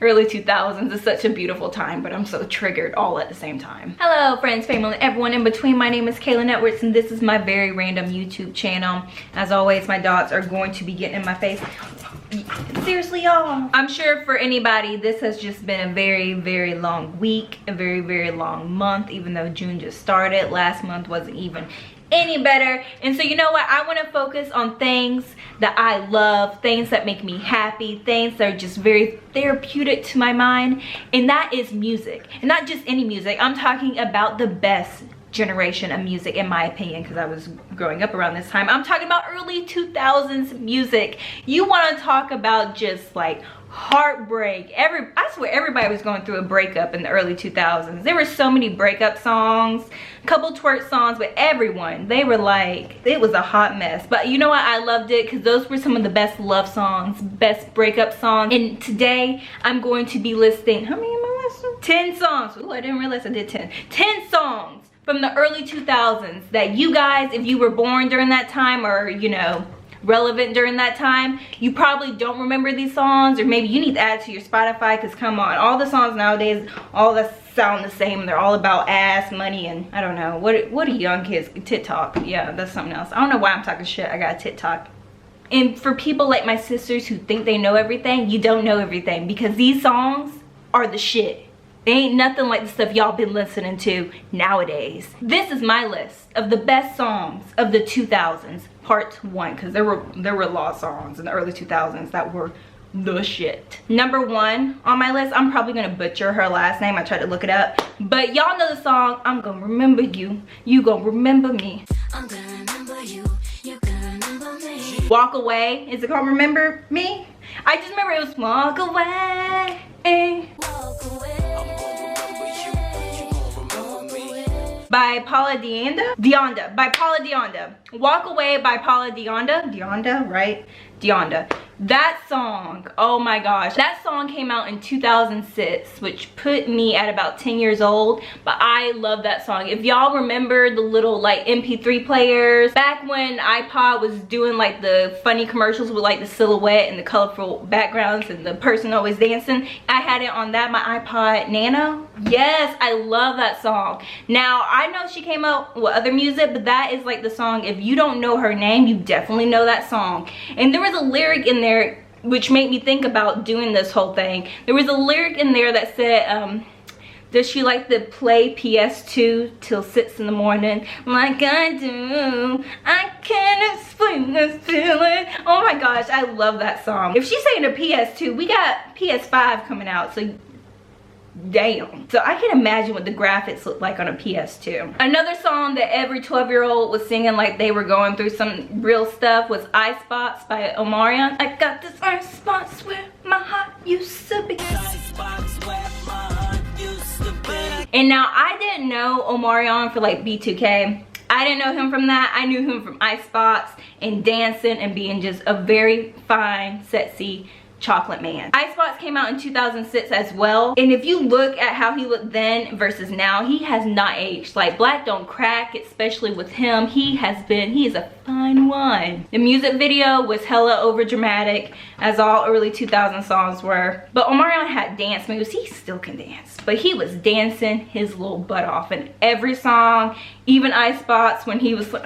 Early 2000s is such a beautiful time, but I'm so triggered all at the same time. Hello friends, family, everyone in between. My name is Kayla Networks and this is my very random YouTube channel. As always, my dots are going to be getting in my face. Seriously, y'all. I'm sure for anybody, this has just been a very, very long week, a very, very long month, even though June just started. Last month wasn't even any better. And so you know what, I want to focus on things that I love, things that make me happy, things that are just very therapeutic to my mind, and that is music. And not just any music, I'm talking about the best generation of music in my opinion, because I was growing up around this time. I'm talking about early 2000s music. You want to talk about just like heartbreak. I swear everybody was going through a breakup in the early 2000s. There were so many breakup songs, couple twerk songs, but everyone, they were like, it was a hot mess. But you know what, I loved it because those were some of the best love songs, best breakup songs. And today I'm going to be listing, how many am I listing? 10 songs. Ooh, I didn't realize I did 10 songs from the early 2000s that you guys, if you were born during that time, or you know, relevant during that time, you probably don't remember these songs, or maybe you need to add to your Spotify, because come on, all the songs nowadays, all that sound the same. They're all about ass, money, and I don't know, what do young kids, TikTok, yeah, that's something else. I don't know why I'm talking shit, I got a TikTok. And for people like my sisters who think they know everything, you don't know everything, because these songs are the shit. They ain't nothing like the stuff y'all been listening to nowadays. This is my list of the best songs of the 2000s, part 1, because there were a lot of songs in the early 2000s that were the shit. Number 1 on my list, I'm probably gonna butcher her last name. I tried to look it up, but y'all know the song, I'm gonna remember you, you gonna remember me. I'm gonna remember you, you gonna remember me. Walk Away, is it called Remember Me? I just remember it was Walk Away. Walk Away. By Paula Deonda, by Paula Deonda. Walk Away by Paula Deonda, right? Deonda. That song, oh my gosh, that song came out in 2006, which put me at about 10 years old, but I love that song. If y'all remember the little like MP3 players, back when iPod was doing like the funny commercials with like the silhouette and the colorful backgrounds and the person always dancing, I had it on that, my iPod Nano. Yes, I love that song. Now, I know she came out with other music, but that is like the song, if you don't know her name, you definitely know that song. And there was a lyric in there which made me think about doing this whole thing. There was a lyric in there that said, does she like to play PS2 till 6 in the morning? Like I do. I can't explain this feeling. Oh my gosh, I love that song. If she's saying a PS2, we got PS5 coming out, so damn. So I can imagine what the graphics look like on a PS2. Another song that every 12-year-old was singing like they were going through some real stuff was Eyespots by Omarion. I got this eye spots where my heart used to be. And now I didn't know Omarion for like B2K. I didn't know him from that. I knew him from Eyespots and dancing and being just a very fine, sexy chocolate man. Eyespots came out in 2006 as well, and if you look at how he looked then versus now, he has not aged. Like black don't crack, especially with him. He is a fine wine. The music video was hella over dramatic, as all early 2000 songs were, but Omarion had dance moves. He still can dance, but he was dancing his little butt off in every song, even Eyespots when he was like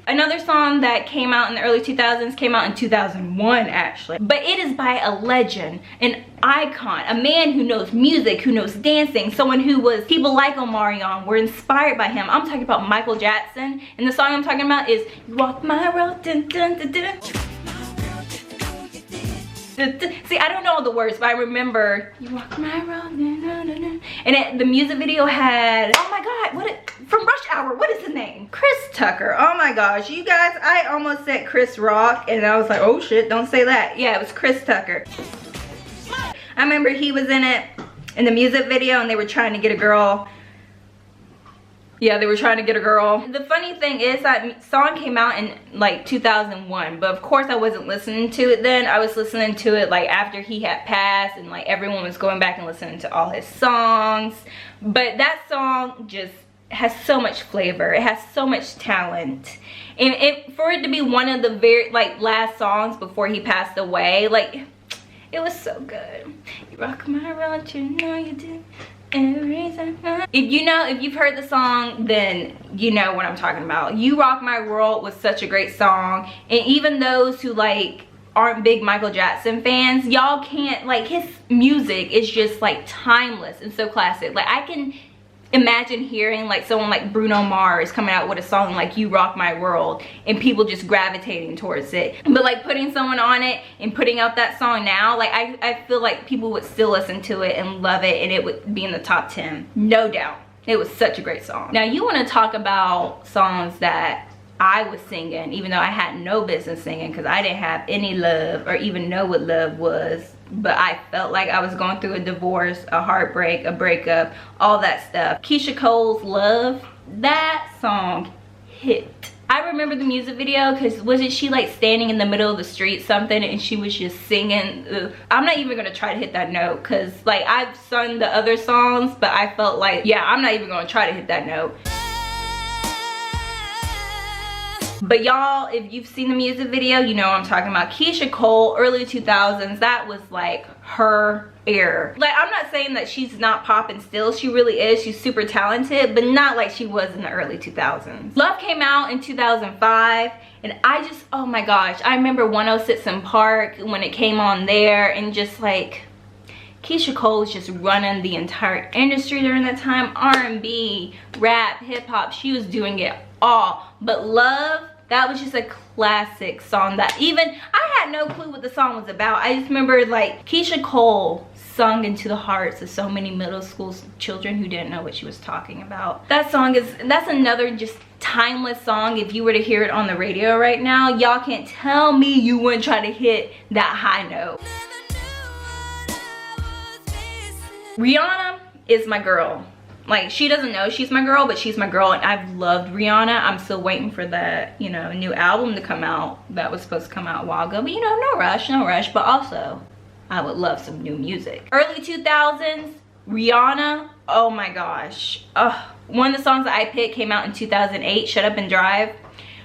Another song that came out in the early 2000s came out in 2001 actually, but it is by a legend, an icon, a man who knows music, who knows dancing, someone who was, people like Omarion were inspired by him. I'm talking about Michael Jackson, and the song I'm talking about is You Walk My Road, dun, dun, dun, dun. See, I don't know all the words, but I remember You Walk My Road, and the music video had, oh my god, from Rush Hour, what is his name? Chris Tucker. Oh my gosh, you guys, I almost said Chris Rock, and I was like, oh shit, don't say that. Yeah, it was Chris Tucker. I remember he was in it, in the music video, and they were trying to get a girl. Yeah, they were trying to get a girl. The funny thing is that song came out in like 2001, but of course I wasn't listening to it then. I was listening to it like after he had passed, and like everyone was going back and listening to all his songs. But that song just has so much flavor. It has so much talent. And for it to be one of the very like last songs before he passed away, like it was so good. You rock my world, you know you do. If you've heard the song, then you know what I'm talking about. You Rock My World was such a great song, and even those who like aren't big Michael Jackson fans, y'all can't, like, his music is just like timeless and so classic. Like I can imagine hearing like someone like Bruno Mars coming out with a song like You Rock My World and people just gravitating towards it. But like putting someone on it and putting out that song now, like I feel like people would still listen to it and love it, and it would be in the top 10, no doubt. It was such a great song. Now you want to talk about songs that I was singing even though I had no business singing because I didn't have any love or even know what love was, but I felt like I was going through a divorce, a heartbreak, a breakup, all that stuff. Keyshia Cole's Love, that song hit. I remember the music video because wasn't she like standing in the middle of the street something and she was just singing. Ugh. I'm not even gonna try to hit that note because like I've sung the other songs, but I felt like, yeah, I'm not even gonna try to hit that note. But y'all, if you've seen the music video, you know what I'm talking about. Keyshia Cole, early 2000s, that was like her era. Like, I'm not saying that she's not popping still. She really is. She's super talented, but not like she was in the early 2000s. Love came out in 2005, and I just, oh my gosh. I remember 106 in Park when it came on there, and just like, Keyshia Cole was just running the entire industry during that time. R&B, rap, hip-hop, she was doing it all. But Love, that was just a classic song that even I had no clue what the song was about. I just remember like Keyshia Cole sung into the hearts of so many middle school children who didn't know what she was talking about. That song is, that's another just timeless song. If you were to hear it on the radio right now, y'all can't tell me you wouldn't try to hit that high note. Rihanna is my girl. Like, she doesn't know she's my girl, but she's my girl, and I've loved Rihanna. I'm still waiting for that, you know, new album to come out that was supposed to come out a while ago. But, you know, no rush. But also, I would love some new music. Early 2000s, Rihanna, oh my gosh. One of the songs that I picked came out in 2008, Shut Up and Drive,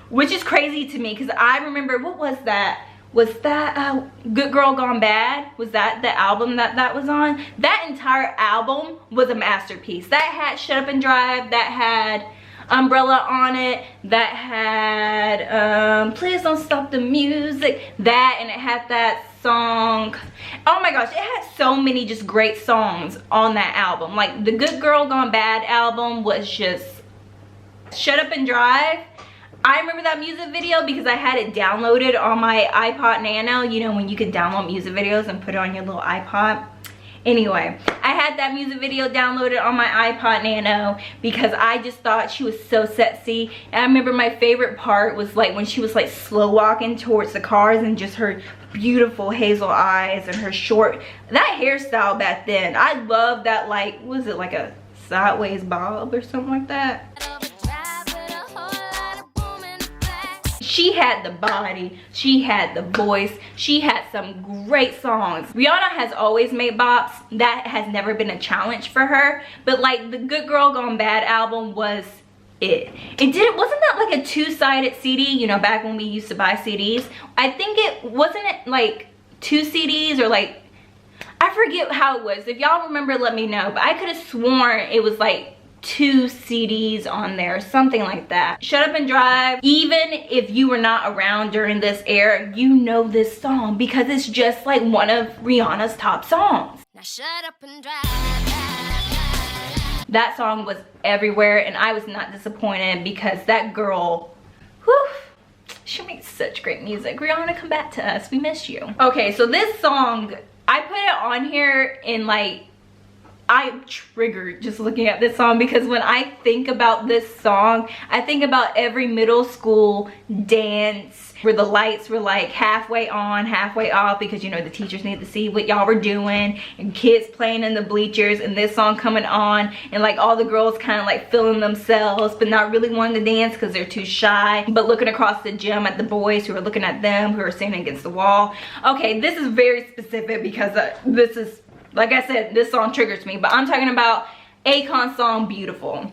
which is crazy to me because I remember, what was that? Was that Good Girl Gone Bad? Was that the album that was on? That entire album was a masterpiece. That had Shut Up and Drive, that had Umbrella on it, that had Please Don't Stop the Music, that, and it had that song. Oh my gosh, it had so many just great songs on that album. Like, the Good Girl Gone Bad album was just, Shut Up and Drive, I remember that music video because I had it downloaded on my iPod Nano. You know, when you could download music videos and put it on your little iPod. Anyway, I had that music video downloaded on my iPod Nano because I just thought she was so sexy. And I remember my favorite part was like when she was like slow walking towards the cars and just her beautiful hazel eyes and her short, that hairstyle back then. I love that, like, was it like a sideways bob or something like that? She had the body, she had the voice, she had some great songs. Rihanna has always made bops. That has never been a challenge for her. But like the Good Girl Gone Bad album was it. Wasn't that like a two-sided CD, you know, back when we used to buy CDs? I think wasn't it like 2 CDs or like, I forget how it was. If y'all remember, let me know. But I could have sworn it was like 2 CDs on there, something like that. Shut Up and Drive, even if you were not around during this era, you know this song because it's just like one of Rihanna's top songs. Now shut up and drive. That song was everywhere, and I was not disappointed because that girl, whew, she makes such great music. Rihanna, come back to us, we miss you. Okay, so this song, I put it on here in like, I'm triggered just looking at this song because when I think about this song, I think about every middle school dance where the lights were like halfway on, halfway off because, you know, the teachers need to see what y'all were doing, and kids playing in the bleachers and this song coming on, and like all the girls kind of like feeling themselves but not really wanting to dance because they're too shy, but looking across the gym at the boys who are looking at them, who are standing against the wall. Okay, this is very specific because this is, like I said, this song triggers me, but I'm talking about Akon song, Beautiful.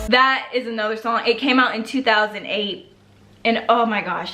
That is another song. It came out in 2008. And oh my gosh,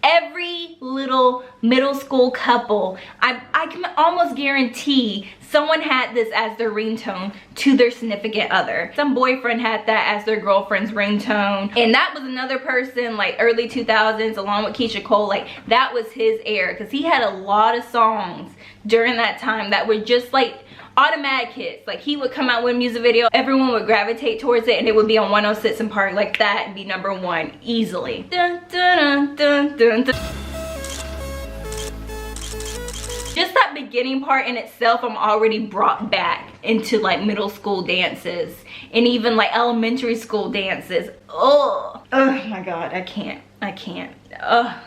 every little middle school couple, I can almost guarantee someone had this as their ringtone to their significant other. Some boyfriend had that as their girlfriend's ringtone. And that was another person, like early 2000s, along with Keyshia Cole, like that was his era, because he had a lot of songs during that time that were just like automatic hits. Like he would come out with a music video, everyone would gravitate towards it, and it would be on 106 in Park like that and be #1 easily. Dun, dun, dun, dun, dun. Just that beginning part in itself, I'm already brought back into like middle school dances and even like elementary school dances. Oh my god, I can't.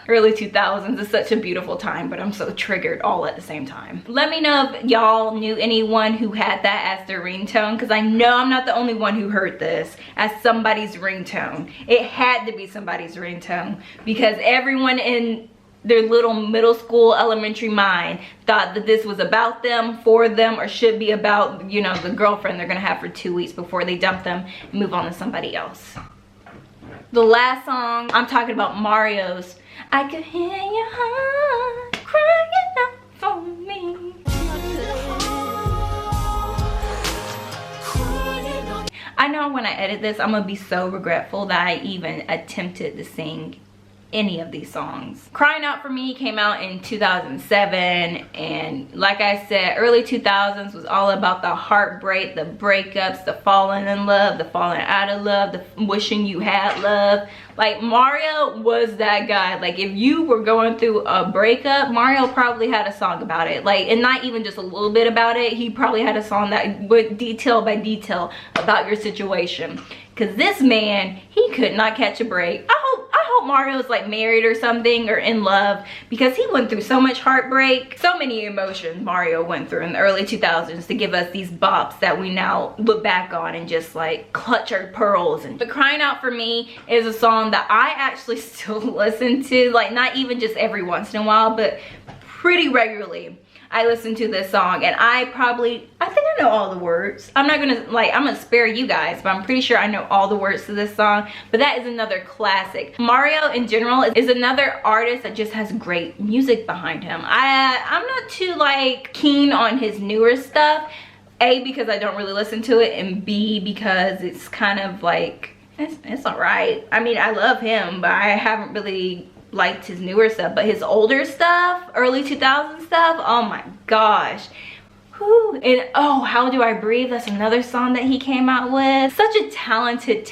Early 2000s is such a beautiful time, but I'm so triggered all at the same time. Let me know if y'all knew anyone who had that as their ringtone, because I know I'm not the only one who heard this as somebody's ringtone. It had to be somebody's ringtone, because everyone in their little middle school, elementary mind thought that this was about them, for them, or should be about, you know, the girlfriend they're gonna have for 2 weeks before they dump them and move on to somebody else. The last song, I'm talking about Mario's I Could Hear Your Heart Crying Out For Me. I know when I edit this, I'm gonna be so regretful that I even attempted to sing any of these songs. Crying Out For Me came out in 2007, and like I said, early 2000s was all about the heartbreak, the breakups, the falling in love, the falling out of love, the wishing you had love. Like Mario was that guy. Like if you were going through a breakup, Mario probably had a song about it. Like, and not even just a little bit about it, he probably had a song that went detail by detail about your situation. Cause this man, he could not catch a break. I hope Mario's like married or something, or in love, because he went through so much heartbreak, so many emotions Mario went through in the early 2000s to give us these bops that we now look back on and just like clutch our pearls. But Crying Out For Me is a song that I actually still listen to, like not even just every once in a while, but pretty regularly. I listen to this song, and I think I know all the words. I'm gonna spare you guys, but I'm pretty sure I know all the words to this song. But that is another classic. Mario in general is another artist that just has great music behind him. I'm not too like keen on his newer stuff. A, because I don't really listen to it, and B, because it's kind of like, it's alright. I mean, I love him, but I haven't really liked his newer stuff. But his older stuff, early 2000s stuff, oh my gosh. Whew. And oh, How Do I Breathe, that's another song that he came out with. Such a talented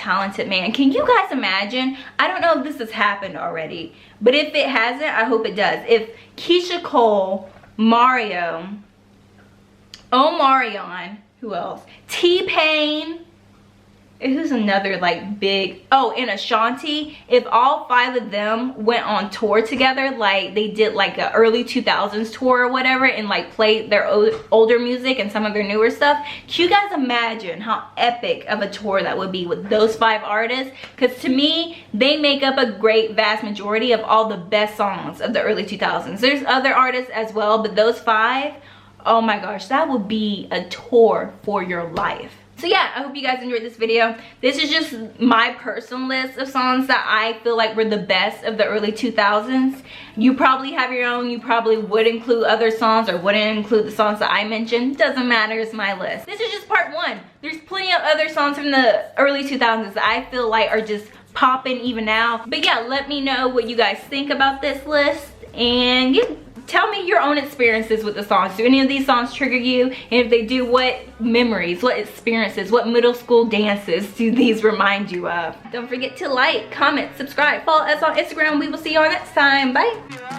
man. Can you guys imagine? I don't know if this has happened already, but if it hasn't, I hope it does. If Keyshia Cole, Mario, Omarion, who else? T-Pain, who's another like big, and Ashanti, if all 5 of them went on tour together, like they did like a early 2000s tour or whatever, and like played their older music and some of their newer stuff, can you guys imagine how epic of a tour that would be with those 5 artists? Because to me, they make up a great vast majority of all the best songs of the early 2000s. There's other artists as well, but those 5, oh my gosh, that would be a tour for your life. So yeah, I hope you guys enjoyed this video. This is just my personal list of songs that I feel like were the best of the early 2000s. You probably have your own. You probably would include other songs or wouldn't include the songs that I mentioned. Doesn't matter, it's my list. This is just part 1. There's plenty of other songs from the early 2000s that I feel like are just popping even now. But yeah, let me know what you guys think about this list, and yeah, tell me your own experiences with the songs. Do any of these songs trigger you? And if they do, what memories, what experiences, what middle school dances do these remind you of? Don't forget to like, comment, subscribe, follow us on Instagram. We will see you all next time. Bye.